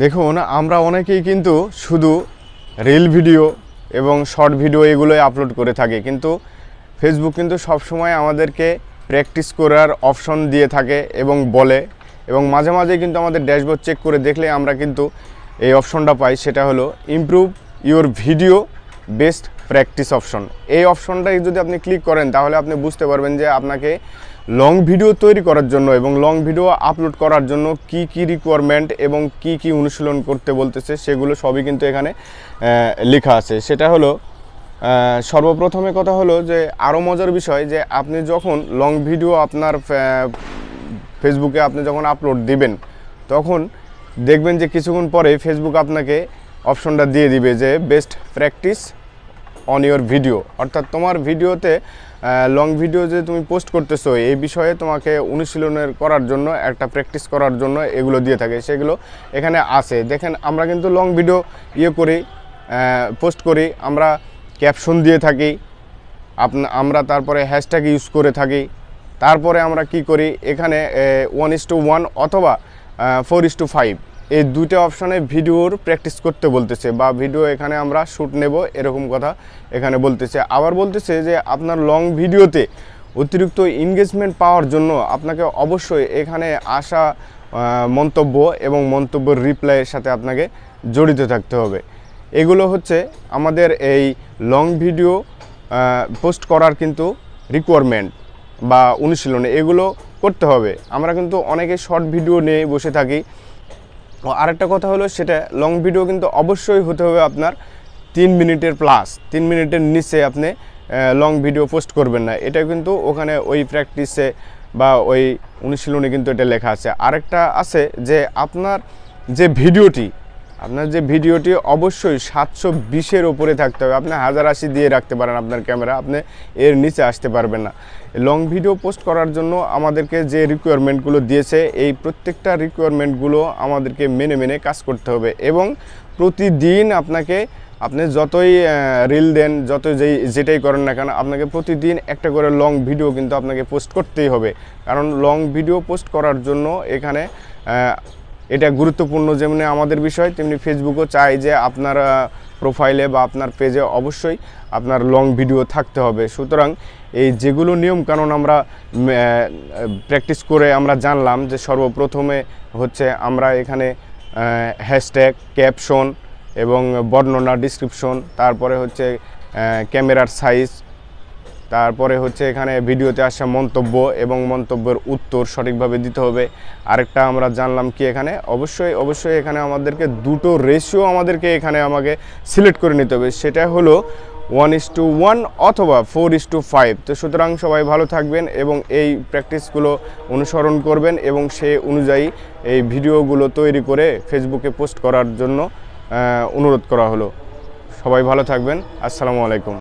দেখুন আমরা অনেকেই কিন্তু শুধু রিল ভিডিও এবং শর্ট ভিডিও এগুলোই আপলোড করে থাকি, কিন্তু ফেসবুক কিন্তু সবসময় আমাদেরকে প্র্যাকটিস করার অপশন দিয়ে থাকে এবং বলে, এবং মাঝে মাঝে কিন্তু আমাদের ড্যাশবোর্ড চেক করে দেখলে আমরা কিন্তু এই অপশনটা পাই, সেটা হলো improve your video best practice option. এই অপশনটাই যদি আপনি ক্লিক করেন তাহলে আপনি বুঝতে পারবেন যে আপনাকে লং ভিডিও তৈরি করার জন্য এবং লং ভিডিও আপলোড করার জন্য কি কি রিকোয়ারমেন্ট এবং কি কি অনুশীলন করতে বলতেছে সেগুলো সবই কিন্তু এখানে লেখা আছে। সেটা হলো সর্বপ্রথমে কথা হলো যে আরও মজার বিষয় যে আপনি যখন লং ভিডিও আপনার ফেসবুকে আপনি যখন আপলোড দিবেন তখন দেখবেন যে কিছুক্ষণ পরে ফেসবুক আপনাকে অপশনটা দিয়ে দিবে যে best practice on your video, অর্থাৎ তোমার ভিডিওতে লং ভিডিও যে তুমি পোস্ট করতেছো এই বিষয়ে তোমাকে অনুশীলনের করার জন্য একটা প্র্যাকটিস করার জন্য এগুলো দিয়ে থাকে, সেগুলো এখানে আছে। দেখেন আমরা কিন্তু লং ভিডিও করি, পোস্ট করি, আমরা ক্যাপশন দিয়ে থাকি, আমরা তারপরে হ্যাশট্যাগ ইউজ করে থাকি, তারপরে আমরা কি করি এখানে 1:1 অথবা 4:5 এই দুইটা অপশানে ভিডিওর প্র্যাকটিস করতে বলতেছে, বা ভিডিও এখানে আমরা শ্যুট নেব এরকম কথা এখানে বলতেছে। আবার বলতেছে যে আপনার লং ভিডিওতে অতিরিক্ত এনগেজমেন্ট পাওয়ার জন্য আপনাকে অবশ্যই এখানে আসা মন্তব্য এবং মন্তব্যের রিপ্লাইয়ের সাথে আপনাকে জড়িত থাকতে হবে। এগুলো হচ্ছে আমাদের এই লং ভিডিও পোস্ট করার কিন্তু রিকোয়ারমেন্ট বা অনুশীলনে এগুলো করতে হবে। আমরা কিন্তু অনেকে শর্ট ভিডিও নিয়ে বসে থাকি। আরেকটা কথা হলো সেটা লং ভিডিও কিন্তু অবশ্যই হতে হবে আপনার 3 মিনিটের প্লাস, 3 মিনিটের নিচে আপনি লং ভিডিও পোস্ট করবেন না। এটা কিন্তু ওখানে ওই প্র্যাকটিসে বা ওই অনুশীলনে কিন্তু এটা লেখা আছে। আরেকটা আছে যে আপনার যে ভিডিওটি অবশ্যই 720-এর উপরে থাকতে হবে। আপনি 1080 দিয়ে রাখতে পারেন আপনার ক্যামেরা, আপনি এর নিচে আসতে পারবেন না। লং ভিডিও পোস্ট করার জন্য আমাদেরকে যে রিকোয়ারমেন্টগুলো দিয়েছে এই প্রত্যেকটা রিকোয়ারমেন্টগুলো আমাদেরকে মেনে কাজ করতে হবে, এবং প্রতিদিন আপনি যতই রিল দেন, যেটাই করেন না কেন আপনাকে প্রতিদিন একটা করে লং ভিডিও কিন্তু আপনাকে পোস্ট করতেই হবে। কারণ লং ভিডিও পোস্ট করার জন্য এখানে এটা গুরুত্বপূর্ণ, যেমনি আমাদের বিষয় তেমনি ফেসবুকও চায় যে আপনার প্রোফাইলে বা আপনার পেজে অবশ্যই আপনার লং ভিডিও থাকতে হবে। সুতরাং এই যেগুলো নিয়মকানুন আমরা প্র্যাকটিস করে আমরা জানলাম যে সর্বপ্রথমে হচ্ছে আমরা এখানে হ্যাশট্যাগ, ক্যাপশন এবং বর্ণনা, ডিসক্রিপশন, তারপরে হচ্ছে ক্যামেরার সাইজ, তারপরে হচ্ছে এখানে ভিডিওতে আসা মন্তব্য এবং মন্তব্যের উত্তর সঠিকভাবে দিতে হবে। আরেকটা আমরা জানলাম কি এখানে অবশ্যই এখানে আমাদেরকে দুটো রেশিও আমাকে সিলেক্ট করে নিতে হবে, সেটা হলো 1:1 অথবা 4:5। তো সুতরাং সবাই ভালো থাকবেন এবং এই প্র্যাকটিসগুলো অনুসরণ করবেন এবং সেই অনুযায়ী এই ভিডিওগুলো তৈরি করে ফেসবুকে পোস্ট করার জন্য অনুরোধ করা হলো। সবাই ভালো থাকবেন। আসসালামু আলাইকুম।